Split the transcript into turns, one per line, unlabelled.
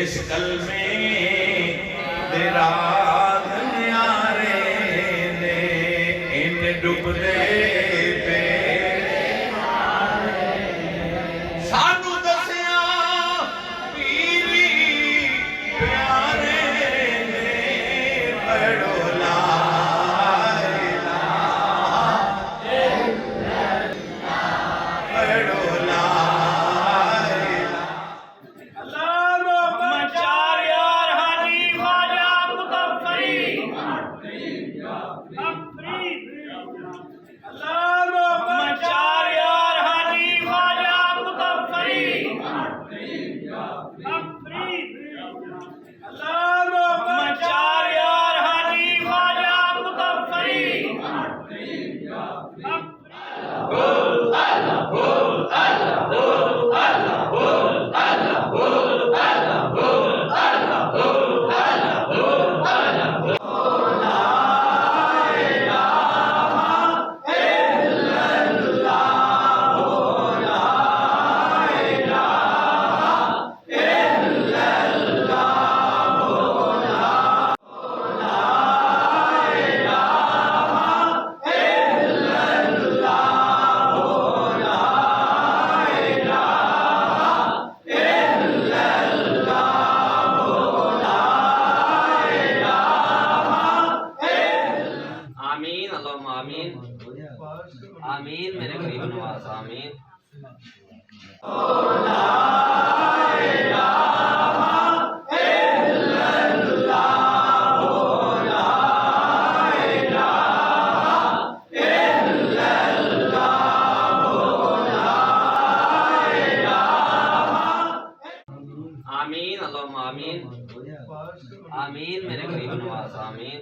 इस कलमे तेरा न्यारे ने इन डुबदे पे सानू दसिया पीरी प्यारे ने पढ़ो ला आमीन मेरे गरीब नवाज आमीन। आमीन अल्लाहुम्मा आमीन आमीन मेरे गरीब नवाज आमीन।